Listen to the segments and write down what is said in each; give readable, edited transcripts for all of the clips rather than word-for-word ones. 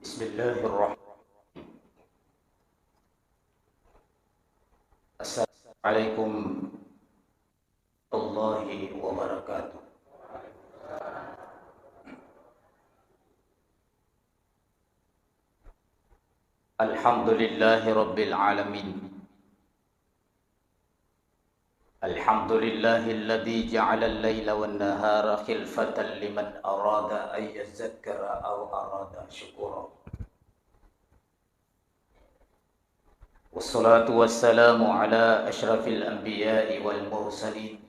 Bismillahirrahmanirrahim. Assalamualaikum warahmatullahi wabarakatuh. Alhamdulillahi rabbil alamin. Alhamdulillahilladzi ja'ala al-laila wan-nahara khilfatan liman arada an yadhakkara aw arada syukura. Wassalatu wassalamu ala asyrafil anbiya'i wal mursalin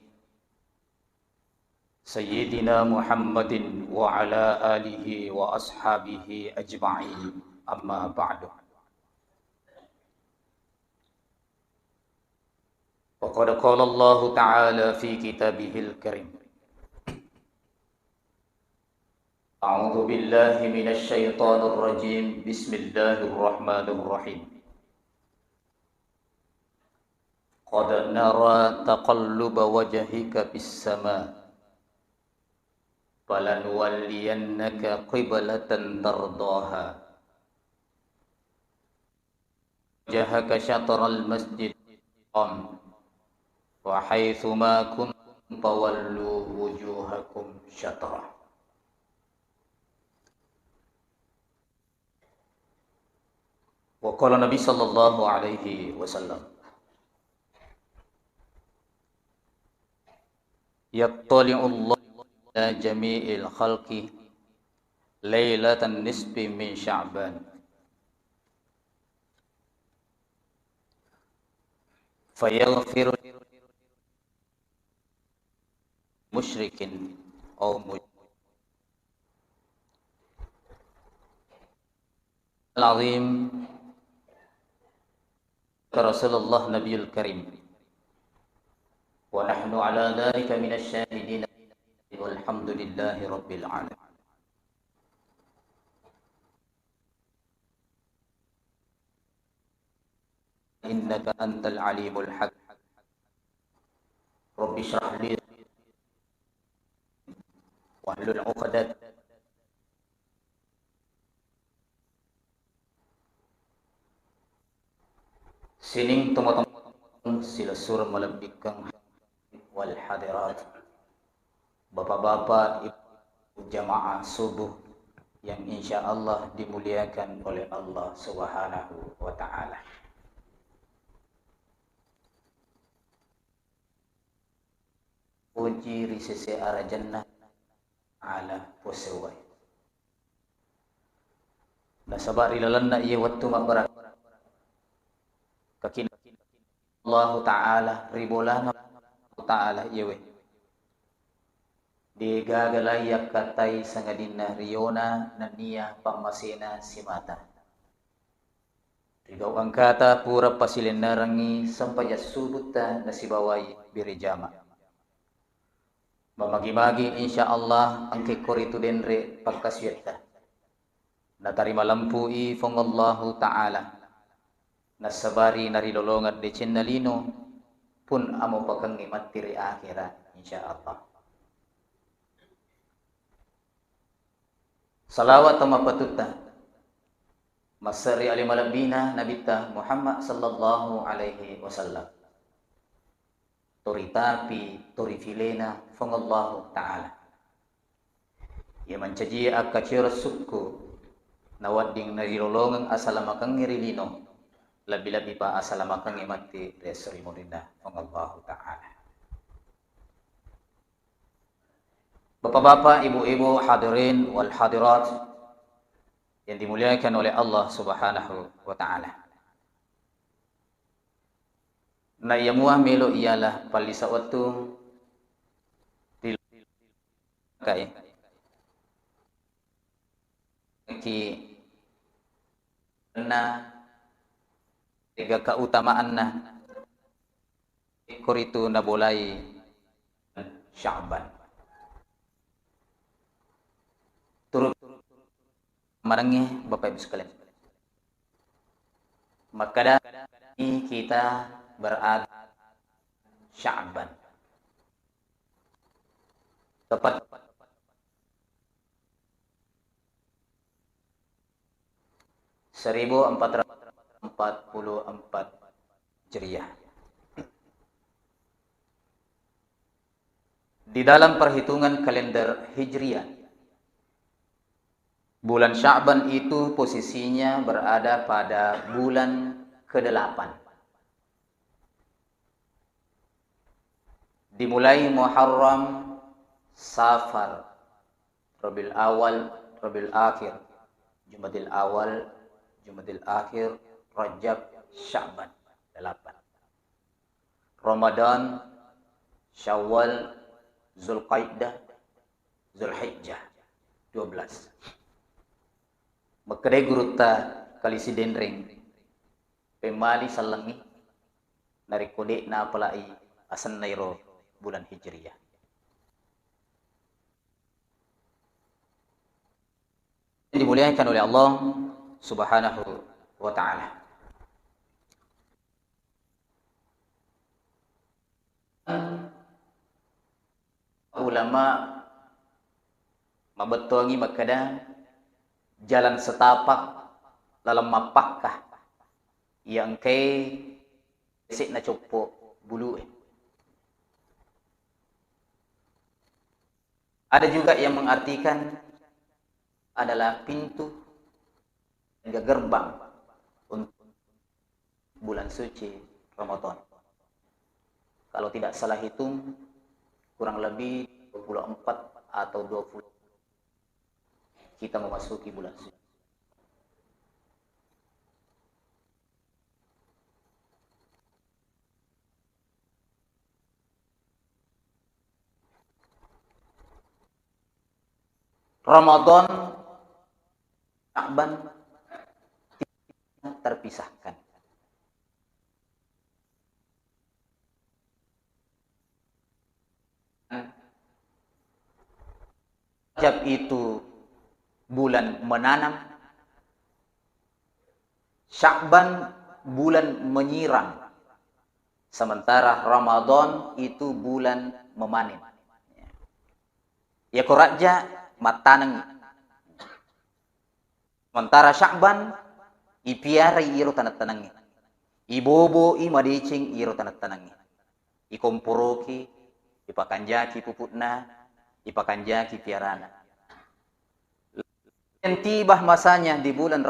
Sayyidina Muhammadin wa ala alihi wa ashabihi ajma'in. Amma ba'du. Faqad qala Allah Ta'ala fi kitabihil karim. A'udzu billahi minasy syaithanir rajim. Bismillahirrahmanirrahim. Qad nara taqalluba wajhika fis sama' falanwalliyannaka qiblatan tardaha wajhaka syatral masjidil haram wa haitsu ma kuntum fawallu wujuhakum syatrah. Wa qala Nabi sallallahu alaihi wasallam, yattali'u Allah ila jami'il khalqi lailatan nisfi min Sya'ban fayaghfiru musyrikin aw al-azim. Rasulullah Nabiyul Karim wa nahnu ala dhalika minasy syahidin walhamdulillahi rabbil alamin. Innaka antal alimul hakim. Rabbi shrah li wahlul 'uqdat sining tumatong sila surah malabikang wal hadirat. Bapak-bapak, ibu jamaah subuh yang insya Allah dimuliakan oleh Allah Subhanahu wa ta'ala. Puji risese ara jannah ala posewai. Nasabar ilalanna iya wattu mabarak. Kakin Allah ta'ala ribolana ta'ala iyawe. Digagalayak katay sangadina riyona naniya pamasina simata. Rigaw ang kata pura pasilin narangi sampaya subuta na sibaway birijama. Mamagi-magi insyaallah ang kikoritu denre pagkasyeta. Natarima lampui fong Allahu ta'ala. Nasabari narilolongat de cennalino pun amo pakangimat tiri akhirat insyaallah. Salawat tama patutta masari alimalabina nabita Muhammad sallallahu alaihi wasallam. Toritapi torifilena fongallahu ta'ala. Ya mancaji akacira sukku nawadding narilolongang asalamakang ngirilino labi-labi pa asalamakang imati resri morinda fongallahu ta'ala. Bapak-bapak, ibu-ibu, hadirin wal hadirat yang dimuliakan oleh Allah Subhanahu wa ta'ala. Na yamuah melo ialah palisa waktu dilakai ki na tiga keutamaan na ikoritu na bolai Sya'ban. Turut marangnya Bapak Ibu sekalian. Maka ini kita berada Sya'ban. Tepat 1444 Hijriah. Di dalam perhitungan kalender Hijriah, bulan Sya'ban itu posisinya berada pada bulan ke-8. Dimulai Muharram, Safar, Rabiul Awal, Rabiul Akhir, Jumadil Awal, Jumadil Akhir, Rajab, Sya'ban, 8. Ramadan, Syawal, Zulqaidah, Zulhijjah, 12. Makade guruta kalisi denreng pemali salangi narikode na palai asan nairo bulan Hijriyah. Dimuliakan oleh Allah Subhanahu wa ta'ala. Ulama mabetongi makada jalan setapak dalam mapakkah yang kay sik na copo bulu. Ada juga yang mengartikan adalah pintu hingga gerbang untuk bulan suci Ramadan. Kalau tidak salah hitung kurang lebih 24 atau 20 kita memasuki bulan suci. Ramadan, Sya'ban tidak terpisahkan. Rajab itu bulan menanam, Sya'ban bulan menyiram, sementara Ramadan itu bulan memanen. Ya kuraja matanang, sementara Sya'ban ipiara iro tanat-tanangi, ibobo imadicing iro tanat-tanangi, ikomporoki ipakanjaki puputna, ipakanjaki piarana. Dan tiba masanya di bulan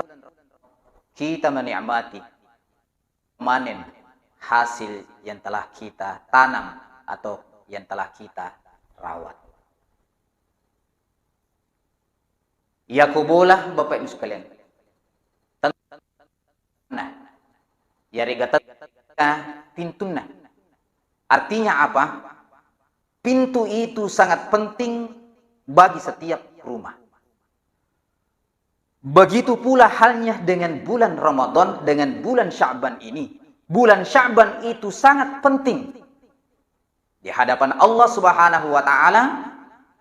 kita menikmati panen hasil yang telah kita tanam atau yang telah kita rawat. Ya kubolah Bapak Ibu sekalian. Nah, ya regata pintuna. Artinya apa? Pintu itu sangat penting bagi setiap rumah. Begitu pula halnya dengan bulan Ramadan, dengan bulan Sya'ban ini. Bulan Sya'ban itu sangat penting di hadapan Allah Subhanahu wa ta'ala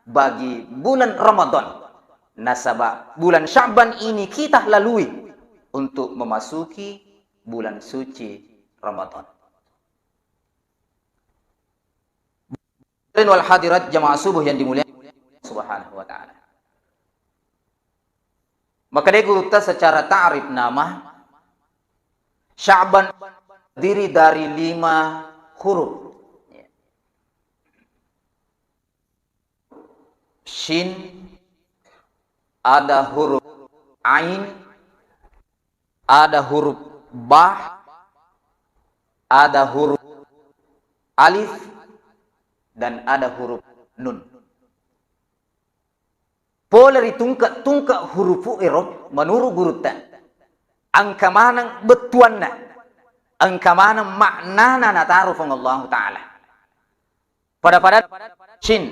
bagi bulan Ramadan. Nasabah bulan Sya'ban ini kita lalui untuk memasuki bulan suci Ramadan. Wal hadirat jamaah subuh yang dimuliakan Subhanahu wa ta'ala. Maka dia gurita secara ta'rif nama Sya'ban terdiri dari 5 huruf. Shin, ada huruf Ain, ada huruf Ba, ada huruf Alif, dan ada huruf Nun. Poleri tungka huruf Arab menurut gurutan angka mana betuanna, angka mana maknana nataruh Allah Ta'ala. Pada Shin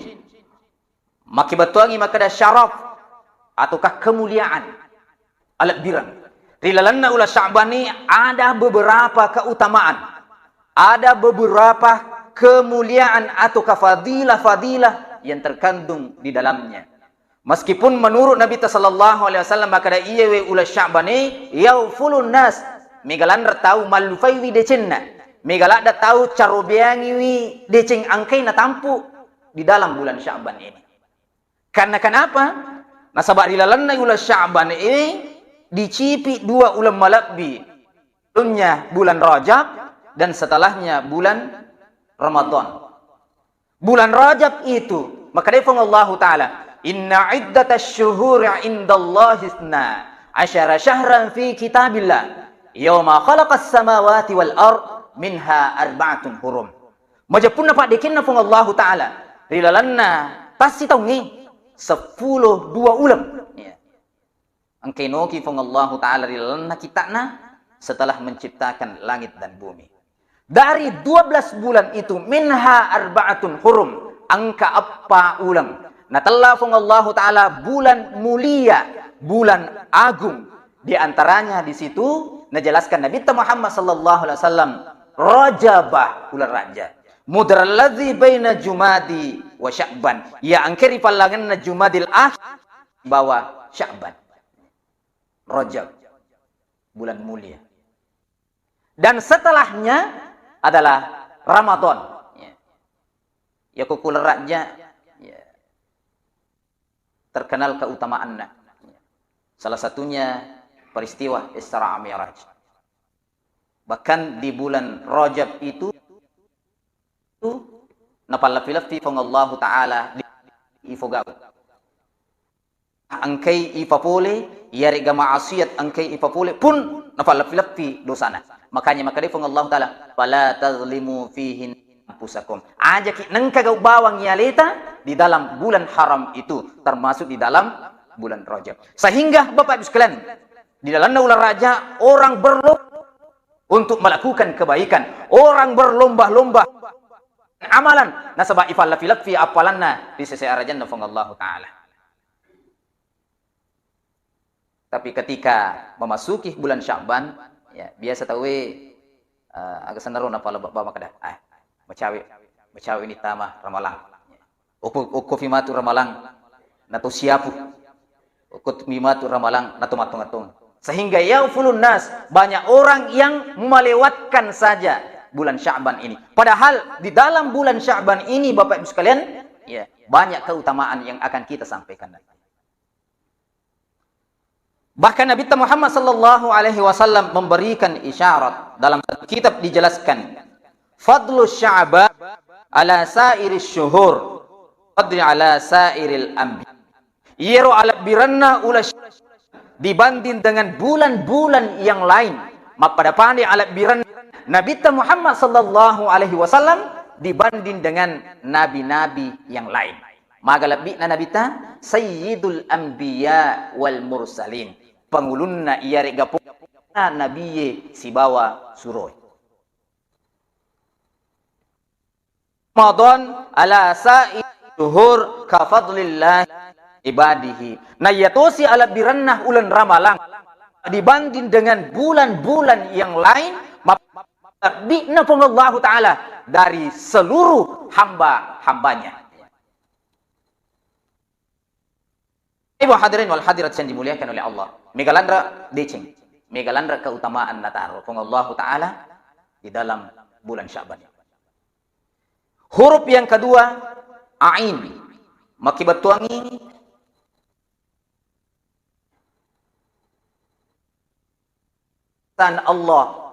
maki betuangi maka ada syaraf ataukah kemuliaan alat birang. Rilalanna ulah Sya'bani ada beberapa keutamaan, ada beberapa kemuliaan ataukah fadilah yang terkandung di dalamnya. Meskipun menurut Nabi sallallahu alaihi wasallam maka iya we ulah Sya'bani yaufulun nas megalan tahu malufaiwi decenna megala da tahu carobiangi wi deceng angkai na tampu di dalam bulan Sya'ban ini. Karena kenapa? Nasabah rilalan na ulah Sya'ban ini dicipi dua ulama labbi. Sebelumnya bulan Rajab dan setelahnya bulan Ramadan. Bulan Rajab itu, maka dia Allah Ta'ala, inna iddatash syuhuri indallahi isna asyara syahran fi kitabillah yawma khalaqas samawati wal ard minha arba'atun hurum. Majapun na padikin na fung Allah Ta'ala rilalanna pasti taungi 10 dua ulam. Ang kinoki fung Allah Ta'ala rilalanna kita na setelah menciptakan langit dan bumi. Dari 12 bulan itu minha arba'atun hurum, angka apa ulang. Nah telah Allah Ta'ala bulan mulia, bulan agung. Di antaranya di situ najelaskan Nabi Muhammad sallallahu alaihi wasallam Rajabah, bulan Rajab. Mudralladzi baina Jumadi wa Sya'ban. Ya angkeri palangan na Jumadil akhir bawa Sya'ban. Rajab, bulan mulia. Dan setelahnya adalah Ramadan. Ya kukul raja terkenal keutamaannya. Salah satunya peristiwa Isra Mi'raj. Bahkan di bulan Rajab itu napalafilafi fong Allah Ta'ala di ifogaw. Angkay ipapole, yari ga maasiyat angkay ipapole pun napalafilafi dosana. Makanya fong Allah Ta'ala, fala tazlimu fihin anfusakum. Ajak nang kagaw bawang yalita di dalam bulan haram itu, termasuk di dalam bulan Rajab. Sehingga Bapak Ibu sekalian, di dalam bulan Rajab orang berlomba untuk melakukan kebaikan, orang berlomba-lomba amalan. Nasaba ifalla fi apalanna di sisi arajanna fong Allah Ta'ala. Tapi ketika memasuki bulan Sya'ban, ya biasa tahu agak senaro na pala bawa kada macawi ini tama ramalang uko fimatu ramalang nato siapu uko mimatu ramalang nato matung-atung, sehingga yaufulun nas, banyak orang yang melewatkan saja bulan Sya'ban ini, padahal di dalam bulan Sya'ban ini Bapak Ibu sekalian ya banyak keutamaan yang akan kita sampaikan. Bahkan Nabi Muhammad sallallahu alaihi wasallam memberikan isyarat, dalam kitab dijelaskan fadlu Sya'ban ala sa'iris syuhur fadli ala sa'iril anbiya. Yero ala biranna ula dibanding dengan bulan-bulan yang lain. Pada pandai ala biranna Nabi Muhammad sallallahu alaihi wasallam dibanding dengan nabi-nabi yang lain. Magalabi na Nabi ta sayyidul anbiya wal mursalin. Pangulunna iyari gapo na nabiye sibawa suroy. Ramadan ala sa'i duhur ka fadlillah ibadihi. Na yatosi ala birannah ulan ramalang dibanding dengan bulan-bulan yang lain mabina Allah Ta'ala dari seluruh hamba-hambanya. Ibu hadirin wal hadirat yang dimuliakan oleh Allah. Megalandra decing, megalandra keutamaan nataro pun Allah Ta'ala di dalam bulan Sya'ban. Huruf yang kedua, Ain. Makibatuangi dan Allah.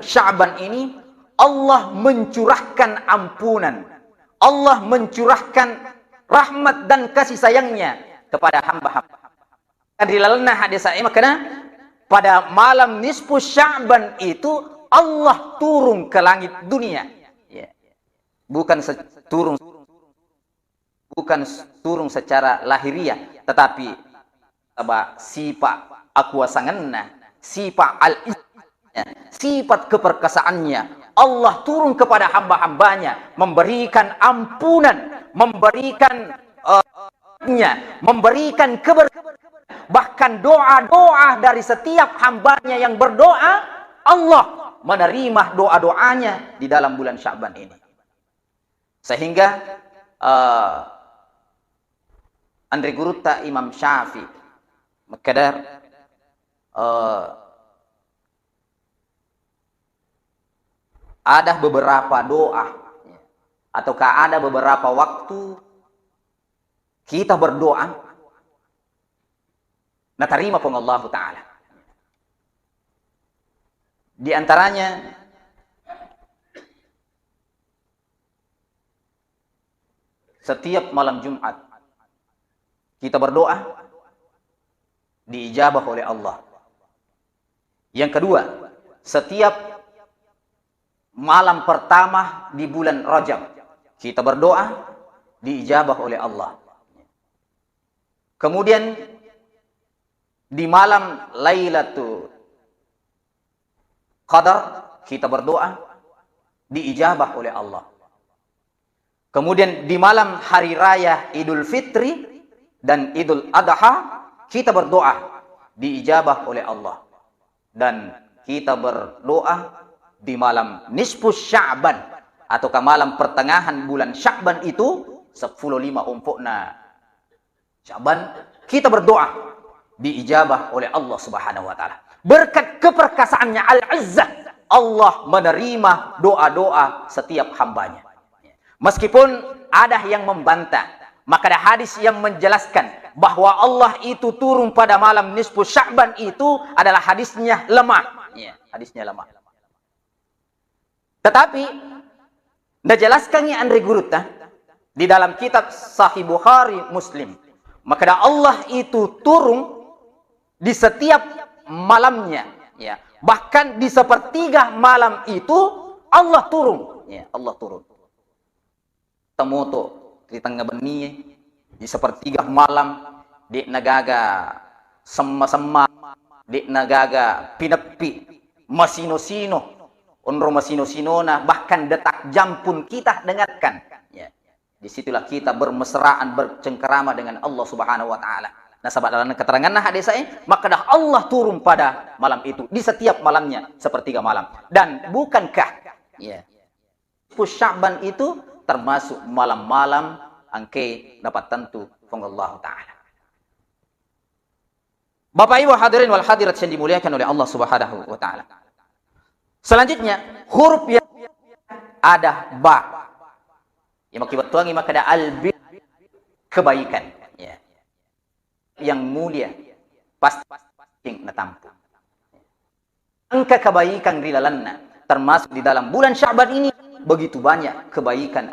Sya'ban ini Allah mencurahkan ampunan. Allah mencurahkan rahmat dan kasih sayangnya kepada hamba-hamba. Dilalna hadis saya makanya pada malam nisfu Sya'ban itu Allah turun ke langit dunia. Bukan turun secara lahiriah, tetapi sifat akuasanganna, sifat sifat keperkasaannya. Allah turun kepada hamba-hambanya, memberikan ampunan, memberikan memberikan keberkahan. Bahkan doa-doa dari setiap hambanya yang berdoa, Allah menerima doa-doanya di dalam bulan Sya'ban ini. Sehingga Andre Guruta Imam Syafi'i makadar ada beberapa doa ataukah ada beberapa waktu kita berdoa natarima pong Allah Ta'ala. Di antaranya setiap malam Jumat kita berdoa diijabah oleh Allah. Yang kedua, setiap malam pertama di bulan Rajab kita berdoa diijabah oleh Allah. Kemudian di malam Lailatul Qadar kita berdoa diijabah oleh Allah. Kemudian di malam hari raya Idul Fitri dan Idul Adha kita berdoa diijabah oleh Allah. Dan kita berdoa di malam nisfus Sya'ban ataukah malam pertengahan bulan Sya'ban itu 15 umpukna Sya'ban kita berdoa diijabah oleh Allah Subhanahu wa taala. Berkat keperkasaannya Al-Izzah, Allah menerima doa-doa setiap hambanya. Meskipun ada yang membantah, maka ada hadis yang menjelaskan bahwa Allah itu turun pada malam nisfu Sya'ban itu adalah hadisnya lemah. Ya, hadisnya lemah. Tetapi najelaskannya Andre Guruta di dalam kitab Sahih Bukhari Muslim. Maka Allah itu turun di setiap malamnya, ya. Bahkan di sepertiga malam itu Allah turun, ya, Allah turun. Temu tuh di tengah benih di sepertiga malam di nagaga sema-sema di nagaga pinepi masino-sino unro masino-sinona bahkan detak jam pun kita dengarkan, ya. Disitulah kita bermesraan bercengkerama dengan Allah Subhanahu wa taala. Nah, sahabat dalam keterangan hadis saya, maka dah Allah turun pada malam itu di setiap malamnya sepertiga malam. Dan bukankah ya Sya'ban itu termasuk malam-malam angke dapat tentu Allah taala. Bapak Ibu hadirin wal hadirat yang dimuliakan oleh Allah Subhanahu wa taala. Selanjutnya huruf yang ada ba. Yang makibat maka ada albi kebaikan, ya. Yang mulia pasti natampu. Angka kebaikan di dalamnya termasuk di dalam bulan Sya'ban ini begitu banyak kebaikan.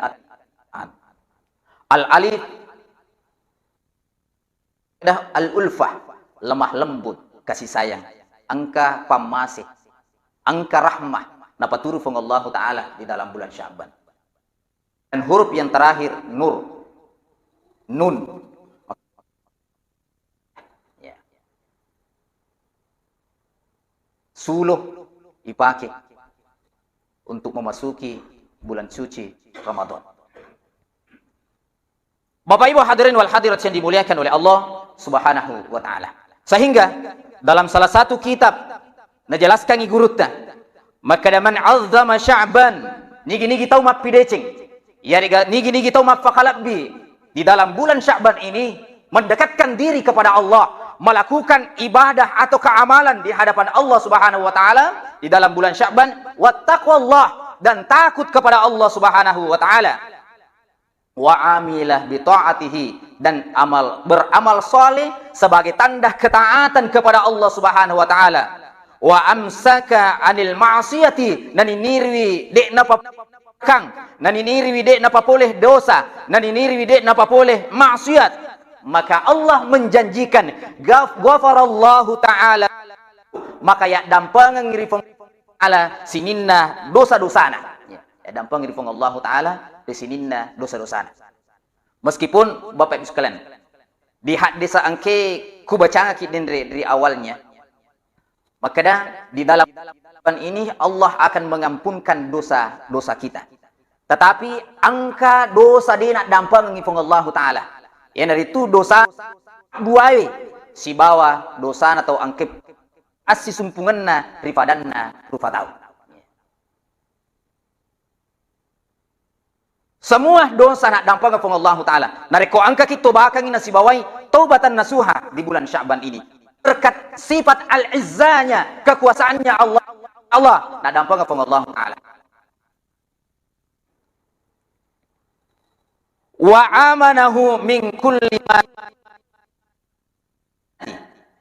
Al-alif al-ulfah, lemah lembut, kasih sayang. Angka pamasih, angka rahmah, napaturu fung Allah taala di dalam bulan Sya'ban. Dan huruf yang terakhir nur, nun. Ya. Suluh dipakai untuk memasuki bulan suci Ramadan. Bapak Ibu hadirin wal hadirat yang dimuliakan oleh Allah Subhanahu wa taala. Sehingga dalam salah satu kitab najelaskan igurutna, maka man azzama Sya'ban, nigi-nigi tau mapidecing. Ya nigi-nigi tau mafakalabbi. Di dalam bulan Sya'ban ini mendekatkan diri kepada Allah, melakukan ibadah atau keamalan di hadapan Allah Subhanahu wa taala di dalam bulan Sya'ban, wattaqwallah, dan takut kepada Allah Subhanahu wa taala. Wa amilah bi ta'atihi, dan beramal saleh sebagai tanda ketaatan kepada Allah Subhanahu wa taala. Wa amsaka anil ma'siyati, dan inirwi dek napa kang, nan inirwi dek napa boleh dosa, nan inirwi dek napa boleh maksiat. Maka Allah menjanjikan ghafarallahu taala, maka ya dampangan ngirifong ala sininna dosa-dosana, ya dampang ngirifong Allah taala di sininna dosa-dosana. Meskipun Bapak Ibu sekalian di hadis angke ku baca dari awalnya, maka dah di dalam ini Allah akan mengampunkan dosa-dosa kita. Tetapi angka dosa dia nak dampang ngifung Allah taala. Yang dari itu dosa dua si bawa dosa atau angke asi sumpunganna rifadanna rupa tahu. Semua dosa nak dampang ngifung Allah taala. Nareko angka kita bakang ina si bawai taubatan nasuha di bulan Sya'ban ini. Berkat sifat al-izzanya, kekuasaannya Allah nak dampang ngifung Allah taala. Wa amanahu min kulli ma,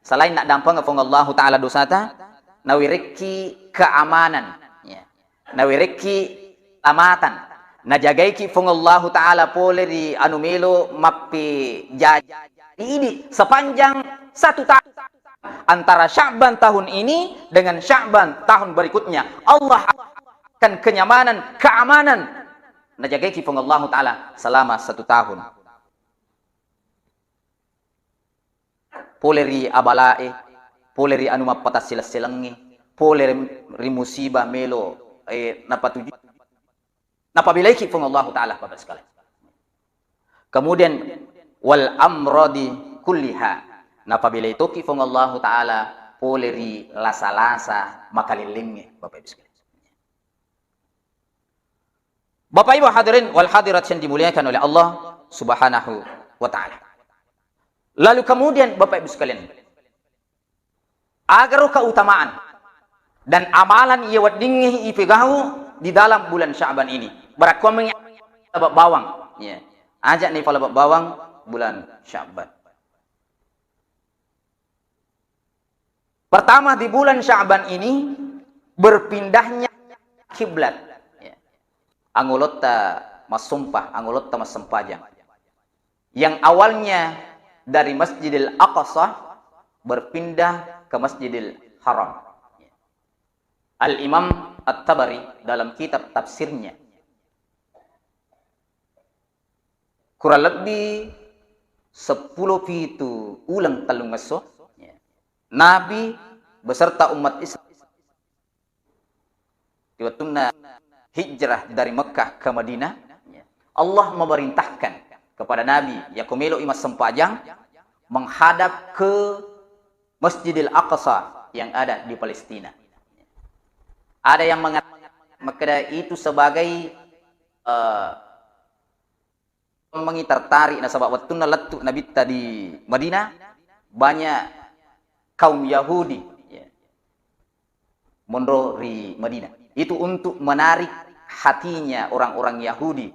Selain nak dampang ngafong Allah Ta'ala dosata, nawiriki keamanan. Ya. Nawiriki amatan. Najagaiki fong Allah Ta'ala pole di anumelo mapi jaja. Ini sepanjang 1 tahun. Antara Sya'ban tahun ini dengan Sya'ban tahun berikutnya. Allah akan kenyamanan, keamanan. Najagaiki fong Allah Ta'ala selama 1 tahun. Poleri abalae, poleri anu mapata silas-silangi, poleri musibah melo napatuju. Napabilaiki fung Allah Ta'ala Bapak sekalian. Kemudian wal amradi kulliha. Napabilaitoki fung Allah Ta'ala poleri lasa-lasa makalilingi Bapak Ibu sekalian. Bapak Ibu hadirin wal hadirat yang dimuliakan oleh Allah Subhanahu wa Ta'ala. Lalu kemudian Bapak Ibu sekalian, agar keutamaan dan amalan ia wadingi ipegahu di dalam bulan Sya'ban ini. Berakuan mengingat bawang, ya. Ajak nih pala bawang bulan Sya'ban. Pertama di bulan Sya'ban ini berpindahnya kiblat. Ya. Angulotta masumpah, angulotta masempajang. Yang awalnya dari Masjidil Aqsa berpindah ke Masjidil Haram. Al-Imam At-Tabari dalam kitab tafsirnya kurang lebih 10 pitu ulang talung ngeso Nabi beserta umat Islam waktu hijrah dari Mekah ke Madinah. Allah memerintahkan kepada Nabi Yakumelo Imas Sempajang menghadap ke Masjidil Aqsa yang ada di Palestina. Ada yang mengatakan itu sebagai tertarik na sebab waktu naletuk Nabi tadi Madinah banyak kaum Yahudi ya, mondro di Madinah. Itu untuk menarik hatinya orang-orang Yahudi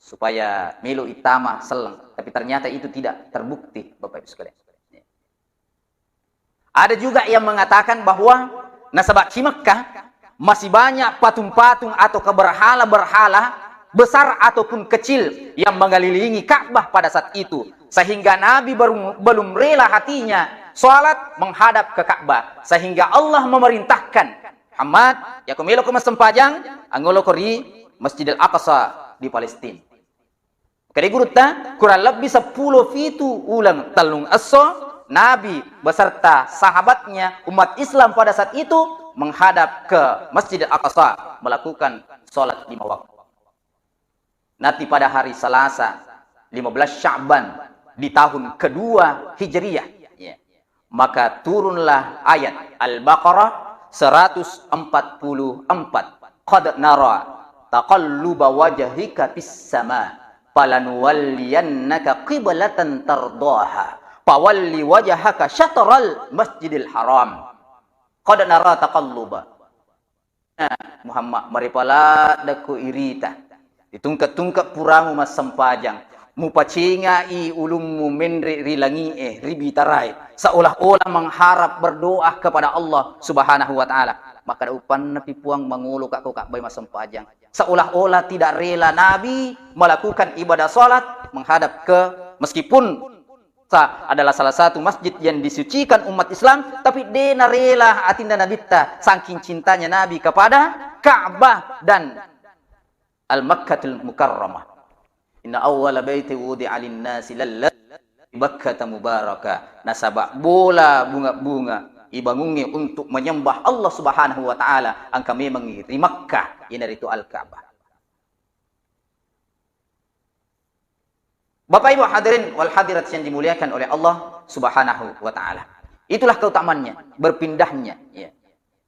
supaya melo itama selang, tapi ternyata itu tidak terbukti Bapak Ibu sekalian. Ada juga yang mengatakan bahwa nasabak di Mekah masih banyak patung-patung atau keberhala-berhala besar ataupun kecil yang mengelilingi Ka'bah pada saat itu, sehingga Nabi belum rela hatinya salat menghadap ke Ka'bah, sehingga Allah memerintahkan Muhammad ya kumelo ke Sempajang angolo kori Masjidil Aqsa di Palestina. Kali gurutta kurang lebih 10 fitu ulang talung aso Nabi beserta sahabatnya umat Islam pada saat itu menghadap ke Masjid Al-Aqsa melakukan sholat 5 waktu. Nanti pada hari Selasa 15 Sya'ban di tahun kedua Hijriyah ya, maka turunlah ayat Al-Baqarah 144. Qad nara taqalluba wajhika fis sama falanuwalliyannaka qiblatan tardaha fawalli wajhaka syatral Masjidil Haram. Qad nara taqalluba. Muhammad maripala daku irita ditungkat-tungkat puramu mas Sempajang mupacinga i ulummu menri rilangi ribitarai seolah-olah mengharap berdoa kepada Allah Subhanahu wa Ta'ala. Maka upan nabi puang mangulu kak Ka'bah mas Sempajang seolah-olah tidak rela Nabi melakukan ibadah salat menghadap ke, meskipun adalah salah satu masjid yang disucikan umat Islam, tapi dena rela atinda Nabi ta saking cintanya Nabi kepada Ka'bah dan Al-Makkatul Mukarramah. Inna awwala baiti wudi'a lin-nasi lalladzi Bakkata mubaraka. Nasabak bola bunga-bunga ibangungi untuk menyembah Allah Subhanahu wa Ta'ala ang kami mengiri Makkah ini itu Al-Ka'bah. Bapak Ibu hadirin wal hadirat yang dimuliakan oleh Allah Subhanahu wa Ta'ala. Itulah keutamaannya, berpindahnya ya.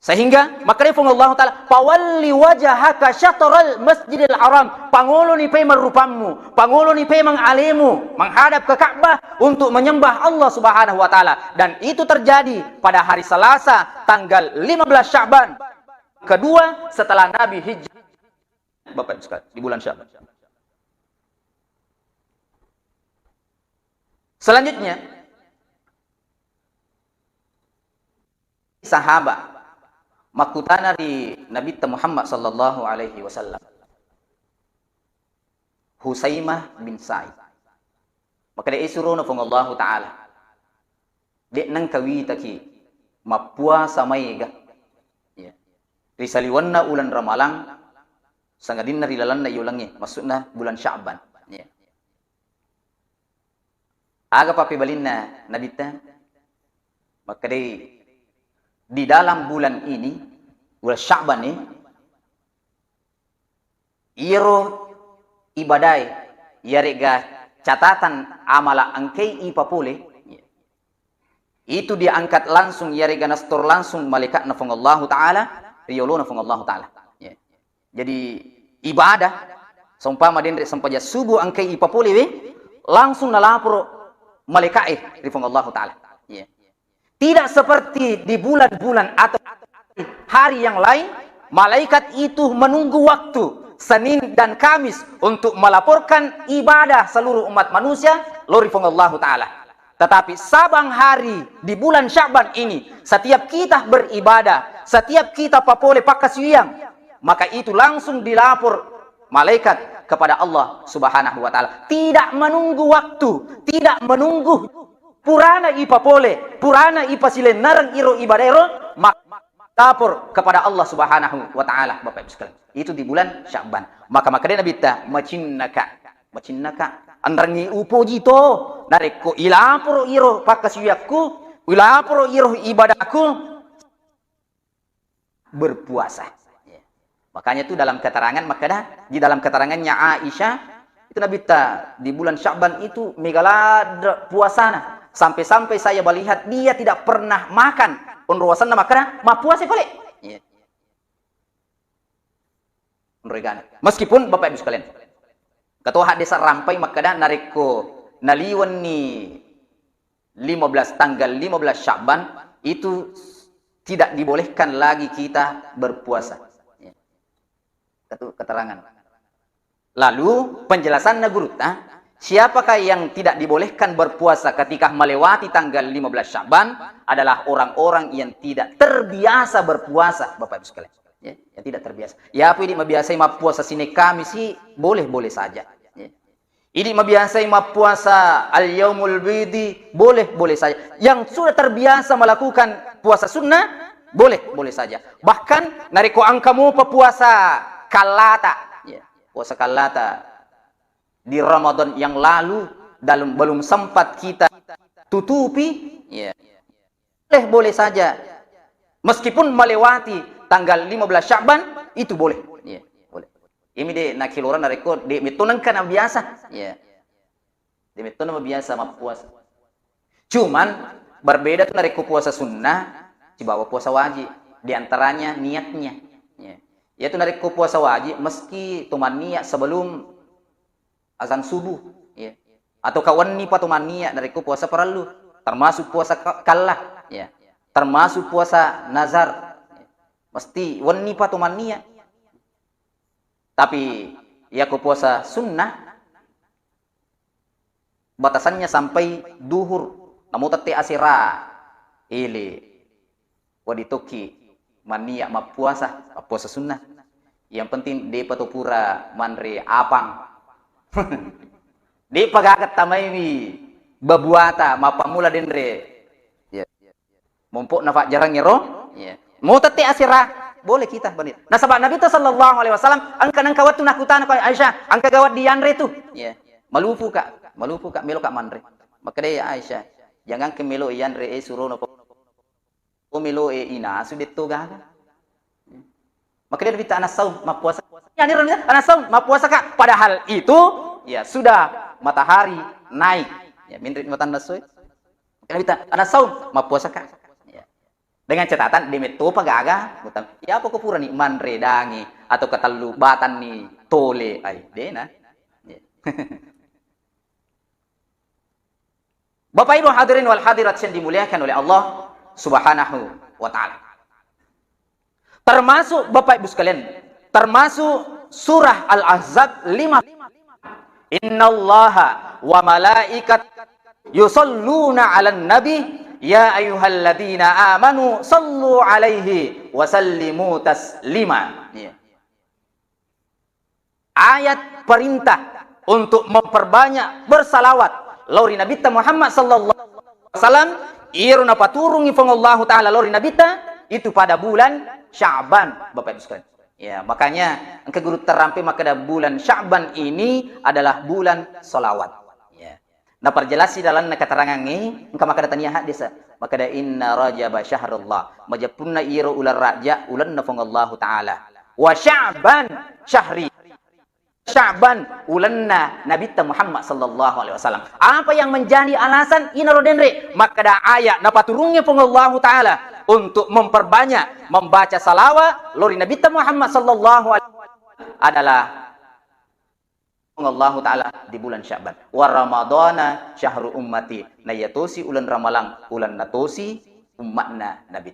Sehingga maka Allah Ta'ala pawalli wajhaka syatral Masjidil Haram, pangulo ni pay marupamu, pangulo ni pay mangalimu menghadap ke Ka'bah untuk menyembah Allah Subhanahu wa Ta'ala. Dan itu terjadi pada hari Selasa tanggal 15 Sya'ban kedua setelah Nabi hijrah Bapak Ibu sekalian di bulan Sya'ban. Selanjutnya sahabat makutana di Nabi Muhammad sallallahu alaihi wasallam. Husaimah bin Sa'id. Maka dia isuruh na Allah Ta'ala. Dia nang kawita ki mapuasa maiga. Ya. Risaliwan na ulan Ramalang sangadin na rilalan na yulangi. Masuk na bulan Sya'ban. Ya. Aga papibalin na nabita. Maka dia di dalam bulan ini, bulan Sya'ban ni, iro ibadai yarega catatan amala angkei ipapule itu diangkat langsung yarega nastor langsung malaikat nafung Allah Ta'ala riyolo nafung Allah Ta'ala. Jadi ibadah seumpama dendre sampaja subuh angkei ipapule langsung nalapro malaikat rifung Allah Ta'ala. Tidak seperti di bulan-bulan atau hari yang lain, malaikat itu menunggu waktu Senin dan Kamis untuk melaporkan ibadah seluruh umat manusia lorifung Allah Ta'ala. Tetapi sabang hari di bulan Sya'ban ini, setiap kita beribadah, setiap kita papole pakasuyang, maka itu langsung dilapor malaikat kepada Allah Subhanahu wa Ta'ala. Tidak menunggu waktu, tidak menunggu purana ipapole, purana ipasilen narang iro ibadero, maka lapor kepada Allah Subhanahu wa Ta'ala. Bapak Ibu sekalian, itu di bulan Sya'ban. Maka dia Nabi ta macinnaka andrangi upo jito nareko ilaporo iro pakasuyakku, ilaporo iro ibadahku berpuasa. Makanya itu dalam keterangan, maka di dalam keterangannya Aisyah itu Nabi ta di bulan Sya'ban itu megalad puasana. Sampai-sampai saya melihat dia tidak pernah makan. Unruasan maka puasa boleh. Meskipun Bapak Ibu sekalian, ketua hadis rampai maka nariko naliwan ni 15 tanggal 15 Sya'ban itu tidak dibolehkan lagi kita berpuasa. Itu keterangan. Lalu penjelasan Nagurta, siapakah yang tidak dibolehkan berpuasa ketika melewati tanggal 15 Sya'ban adalah orang-orang yang tidak terbiasa berpuasa, Bapak Ibu sekalian. Ya, yang tidak terbiasa. Ya, apa ini membiasai puasa sini kami sih boleh-boleh saja. Ya. Ini membiasai puasa al-yaumul bidi boleh-boleh saja. Yang sudah terbiasa melakukan puasa sunnah boleh-boleh saja. Bahkan nariko angkamu puasa kalata. Ya, puasa kalata di Ramadan yang lalu belum sempat kita tutupi, ya. Boleh saja. Meskipun melewati tanggal 15 Sya'ban itu boleh. Ya, boleh. Ini de nakiloran nareko de metonan kana biasa, ya. De metonan biasa puasa. Cuman berbeda tuh nareko puasa sunnah, dibawa puasa wajib. Di antaranya niatnya, ya. Yaitu nareko puasa wajib meski tuman niat sebelum azan subuh, ya. Atau kawan ni patuman niat dari puasa perlu, termasuk puasa kalah, ya. Termasuk puasa nazar, ya. Mesti wani patuman niat. Tapi ya puasa sunnah batasannya sampai duhur, namun tete asira ili waditoki mania puasa sunnah. Yang penting de patupura manre apang. Di pagagat tamay mi babuata mapamula dinre. Ya. Mumpuk nafa jarang ngero. Ya. Mau tete asira boleh kita banit. Nah sahabat Nabi sallallahu alaihi wasallam angka nang kawat tu nakutan ko Aisyah, angka gawat di yanre tu. Ya. Malupu kak melo kak manre. Maka dia Aisyah, jangan ke melo yanre suruh no. O melo ina sudet to gaga. Maka dia minta anak saum mapuasa. Ya ini orang anak saum mapuasa kak. Padahal itu ya sudah matahari naik. Ya minrit matan nasoy. Maka dia minta anak saum mapuasa kak. Ya. Dengan catatan demeto pagaga. Ya apa kupura ni manre dangi atau ketalubatan ni tole ay dena. Ya. Bapak Ibu hadirin wal hadirat yang dimuliakan oleh Allah Subhanahu wa Ta'ala. Termasuk Bapak Ibu sekalian, termasuk surah Al-Ahzab 5. Innallaha wa malaikat yusalluna 'alan nabi Ya ayyuhalladzina amanu sallu alaihi wa sallimu taslima. Ya. Ayat perintah untuk memperbanyak bersalawat lori Nabi Muhammad sallallahu alaihi wasallam iruna paturungi Allah taala lori Nabi itu pada bulan Sya'ban, Bapak Ibu sekalian. Ya, makanya engke guru terampi maka bulan Sya'ban ini adalah bulan salawat. Ya. Nah perjelasi dalam keterangan ini engka maka tanya hadis maka da inna rajab syahrullah majapunna iro ular raja ulan Allah taala wa Sya'ban syahri Sya'ban ulanna Nabi Muhammad sallallahu alaihi wasallam. Apa yang menjadi alasan inarodenre maka da ayat napaturungnya Allah taala untuk memperbanyak membaca salawat lori Nabi Muhammad sallallahu alaihi wasallam adalah Allah taala di bulan Sya'ban. Wa ramadhana syahru ummati nayatosi ulan ramalang ulan natosi umatna Nabi.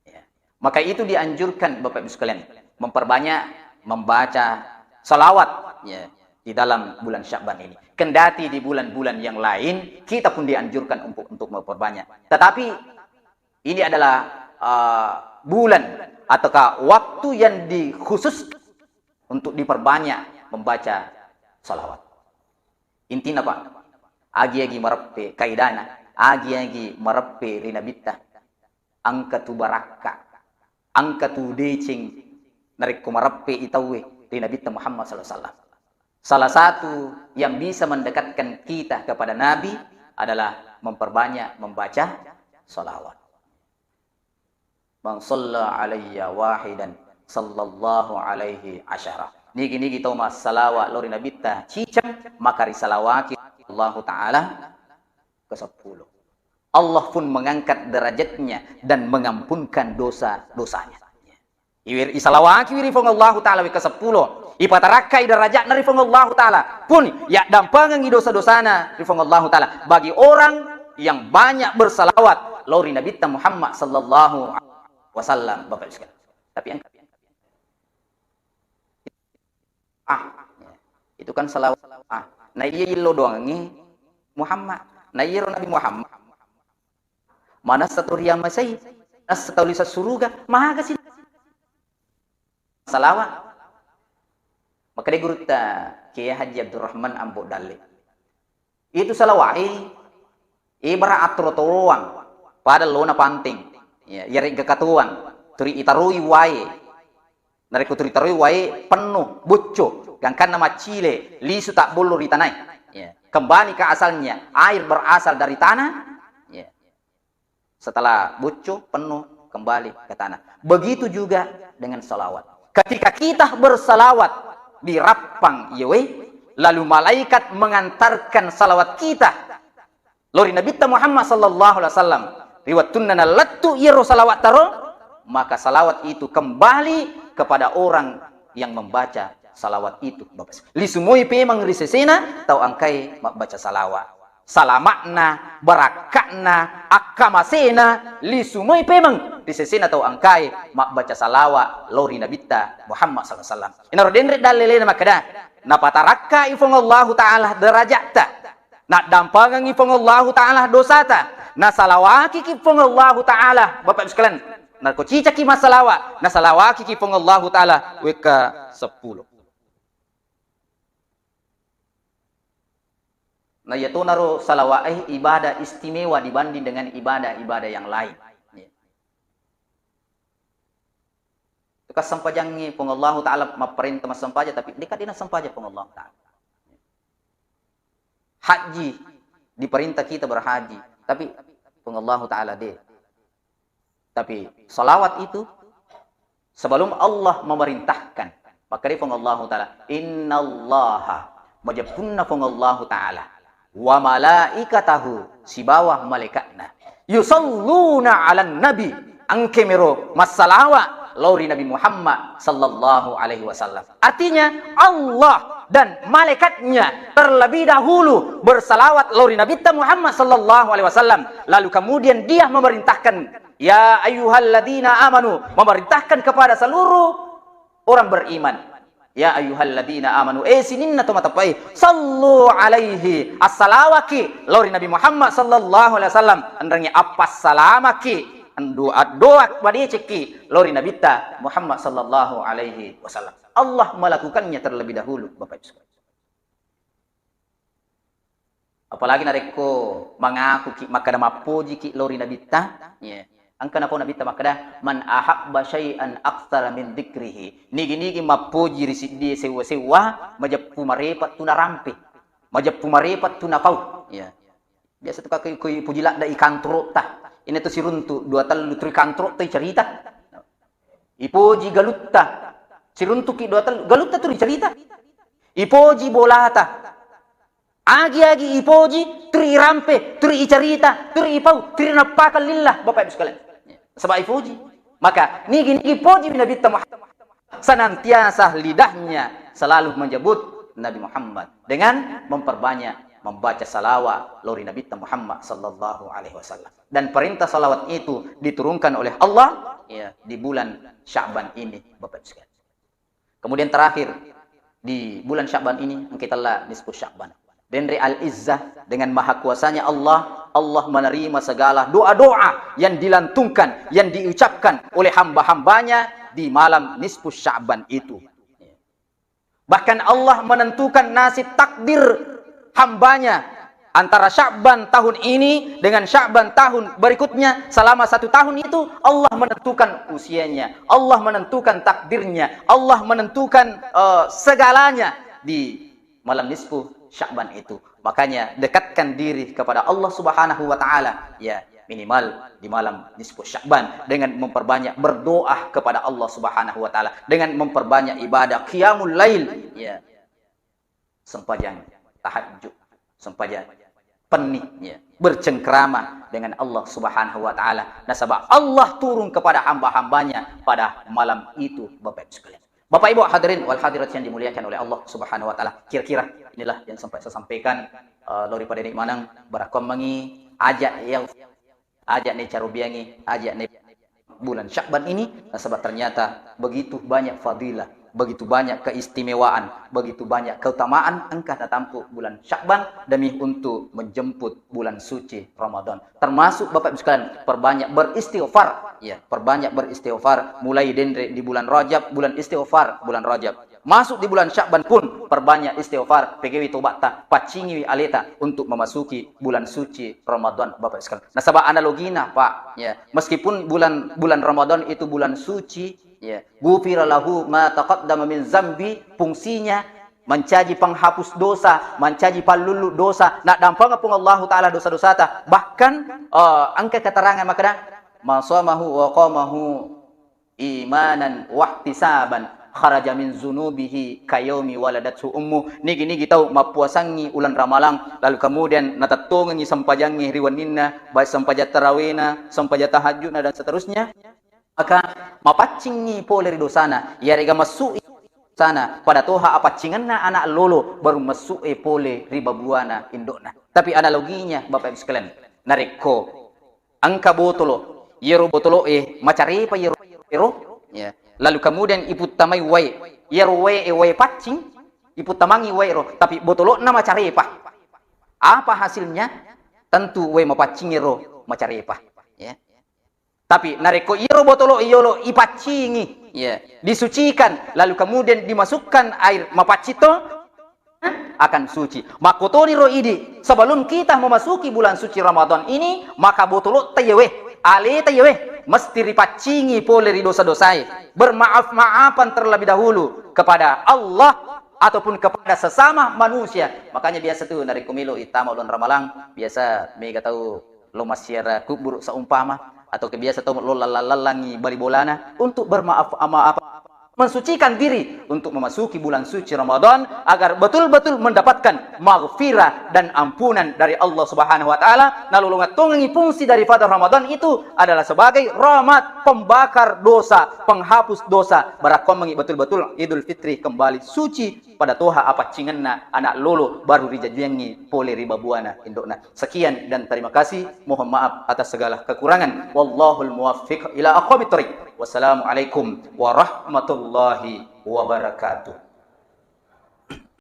Ya. Maka itu dianjurkan Bapak Ibu sekalian memperbanyak membaca salawat ya, di dalam bulan Sya'ban ini. Kendati di bulan-bulan yang lain kita pun dianjurkan untuk memperbanyak. Tetapi ini adalah bulan ataukah waktu yang dikhususkan untuk diperbanyak membaca salawat. Intinya Pak, agi-agi merepe kaidana, agi-agi merepe rinabita, angkatu baraka, angkatu decing narik kumarappe itawe di Nabi Muhammad SAW. Salah satu yang bisa mendekatkan kita kepada Nabi adalah memperbanyak membaca salawat. Man shalla alayya wahidan sallallahu alaihi asyara. Niki tau mas salawat lori Nabi ta cicak makari salawat Allah taala ke-10. Allah pun mengangkat derajatnya dan mengampunkan dosa-dosanya. Iwir isalawaki wiri fong Allah taala wi ke-10 ipatarakai derajat nari fong Allah taala pun ya dampangan dosa-dosana ri fong Allah taala bagi orang yang banyak bersalawat lori Nabi Muhammad sallallahu alaihi wasallam. Bapak sekalian, tapi yang itu kan salawat nah iya lo doang ini Muhammad nah iya Nabi Muhammad mana satu riyam masai satu lisa suruga maha kasih salawat. Maka dia guru ta Kiai Haji Abdurrahman Ambo Dale. Itu salawai ibarat atur-aturuan pada lona panting. Ya, yari kekatuan, turi itarui wae. Nariku turi tarui wae penuh bucco, gangkan nama cile, lisu tak bolur di tanah. Ya. Kembali ke asalnya, air berasal dari tanah. Ya. Setelah bucco penuh kembali ke tanah. Begitu juga dengan salawat. Ketika kita bersalawat di rapang yewe, lalu malaikat mengantarkan salawat kita lori Nabi Muhammad sallallahu alaihi wasallam riwatunna lattu yero salawat taro, maka salawat itu kembali kepada orang yang membaca salawat itu. Li sumoi pe mangrisesena tau angkai baca salawat. Salamakna, barakakna, akamasena, li sumoi pemang disesena tau angkai mak baca salawat lori Nabi Muhammad sallallahu alaihi wasallam. Inaro denre dalele makada napataraka ifong Allah taala derajata. Nak dampangan ifong Allah taala dosata. Na salawaki ifong Allah taala Bapak sekalian. Na ko cicaki masalawa, na salawaki ifong Allah taala weka 10. Nah, yaitu naro salawat ibadah istimewa dibanding dengan ibadah-ibadah yang lain. Itu kan sampajangi pun Allah Ta'ala memerintah sampaja, tapi dekat dina sampaja pun Allah Ta'ala. Haji, diperintah kita berhaji, tapi pun Allah Ta'ala deh. Tapi salawat itu, sebelum Allah memerintahkan, maka dia pun Allah Ta'ala, Inna Allaha majapunna pun Allah Ta'ala. Wa malaikatahu si bawah malaikatna yusalluna 'alan nabi angkemero masalawa lori Nabi Muhammad sallallahu alaihi wasallam. Artinya Allah dan malaikatnya terlebih dahulu bersalawat lori Nabi Muhammad sallallahu alaihi wasallam, lalu kemudian dia memerintahkan ya ayyuhalladzina amanu, memerintahkan kepada seluruh orang beriman Ya ayyuhalladzina amanu sininna tomatapai sallu alaihi assalawaki lori Nabi Muhammad sallallahu alaihi wasallam andrangi appas salamaki doa badi ceki lori Nabi ta Muhammad sallallahu alaihi wasallam. Allah melakukannya terlebih dahulu Bapak Ibu sekalian. Apalagi nareko mengaku ki makada mapuji ki lori Nabi ta ya. Angkana po nabita makada man ahabba syai'an aktsara min dzikrihi. Nigi-nigi mapuji risidi sewa-sewa majappu marepat tuna rampe. Majappu marepat tuna pau. Ya. Biasa tu kakai pujilak da ikan truk ta. Ini tu siruntu dua talu tri kantruk tu cerita. Ipoji galutta. Siruntu ki dua talu galutta tu cerita. Ipoji bolata. Agi-agi ipoji tri rampe, tri cerita, tri pau, tri napakan lillah Bapak Ibu sekalian. Sebab ipuji. Maka nigi-nigi puji Nabi Muhammad. Senantiasa lidahnya selalu menyebut Nabi Muhammad. Dengan memperbanyak membaca salawat lori Nabi Muhammad sallallahu alaihi wasallam. Dan perintah salawat itu diturunkan oleh Allah ya, di bulan Sya'ban ini Bapak Ibu sekalian. Kemudian terakhir di bulan Sya'ban ini kita lah nisfu Sya'ban. Denri al-izzah dengan maha kuasanya Allah menerima segala doa-doa yang dilantungkan, yang diucapkan oleh hamba-hambanya di malam nisfu Sya'ban itu. Bahkan Allah menentukan nasib takdir hambanya antara Sya'ban tahun ini dengan Sya'ban tahun berikutnya. Selama 1 tahun itu Allah menentukan usianya, Allah menentukan takdirnya, Allah menentukan segalanya di malam nisfu Sya'ban itu. Makanya dekatkan diri kepada Allah Subhanahu wa taala ya, minimal di malam nisfu Sya'ban dengan memperbanyak berdoa kepada Allah Subhanahu wa taala, dengan memperbanyak ibadah qiyamul lail ya. Sembahyang tahajud, sembahyang penih ya, bercengkrama dengan Allah Subhanahu wa taala. Nah, sebab Allah turun kepada hamba-hambanya pada malam itu Bapak Ibu sekalian. Bapak Ibu hadirin wal hadirat yang dimuliakan oleh Allah Subhanahu wa taala. Kira-kira inilah yang sampai saya sampaikan lori pada nik manang barakom mangi ajak ne carubiangi ajak ne bulan Sya'ban ini. Sebab ternyata begitu banyak fadilah, begitu banyak keistimewaan, begitu banyak keutamaan engkau tampuk bulan Sya'ban demi untuk menjemput bulan suci Ramadan. Termasuk Bapak Ibu sekalian perbanyak beristighfar ya, perbanyak beristighfar mulai di bulan Rajab, bulan istighfar bulan Rajab. Masuk di bulan Sya'ban pun perbanyak istighfar, pegewi tobat ta, pacingi aleta untuk memasuki bulan suci Ramadan Bapak sekalian. Nah, sebab analogina Pak ya, meskipun bulan Ramadan itu bulan suci ya, ghufira lahu ma taqaddama min zambi, fungsinya mencaji penghapus dosa, mencaji palulu dosa, nak dampang pun Allah taala dosa-dosa ta. Bahkan angka keterangan makna masamahu wa qamahu imanan wa ihtisaban kharaja min zunubihi kayaumi waladatu ummu. Nigi tahu mapuasangi ulan ramalang lalu kemudian natatongi sampajangi riwaninna baik sampajat tarawihna, sampajat tahajudna dan seterusnya. Maka mapacingi poleri dosana ya rega masuk sana pada toha apacinganna anak lolo baru masuk pole riba buana indokna. Tapi analoginya Bapak Ibu sekalian nareko angka botolo yero botolo macari pa yero ya. Lalu kemudian ibu tamai wai yero wai pacing ibu tamangi wai ro tapi botolo nama macari pa. Apa hasilnya? Tentu wai mapacing yero macari pa ya. Tapi nareko iro botolo iyolo ipacingi ya, disucikan lalu kemudian dimasukkan air mapacito akan suci. Makotori ro idi sebelum kita memasuki bulan suci Ramadan ini maka botolo tayewe ale tayewe mesti dipacingi poleri dosa-dosai, bermaaf-maafan terlebih dahulu kepada Allah ataupun kepada sesama manusia. Makanya biasa tuh nareko milo itama ulun ramalang biasa mega tahu lo masyara kubur saumpama atau kebiasa tahu lo lalalangi bari bolana untuk bermaaf mensucikan diri untuk memasuki bulan suci Ramadan agar betul-betul mendapatkan maghfirah dan ampunan dari Allah Subhanahu wa taala. Lalu ngatungi fungsi daripada Ramadan itu adalah sebagai rahmat, pembakar dosa, penghapus dosa. Barakomengi betul-betul Idul Fitri kembali suci pada toha apa cingenna anak lolo baru dijajangi pole riba buana indokna. Sekian dan terima kasih. Mohon maaf atas segala kekurangan. Wallahul muwaffiq ila aqwamit thoriq. Wassalamualaikum warahmatullahi wabarakatuh.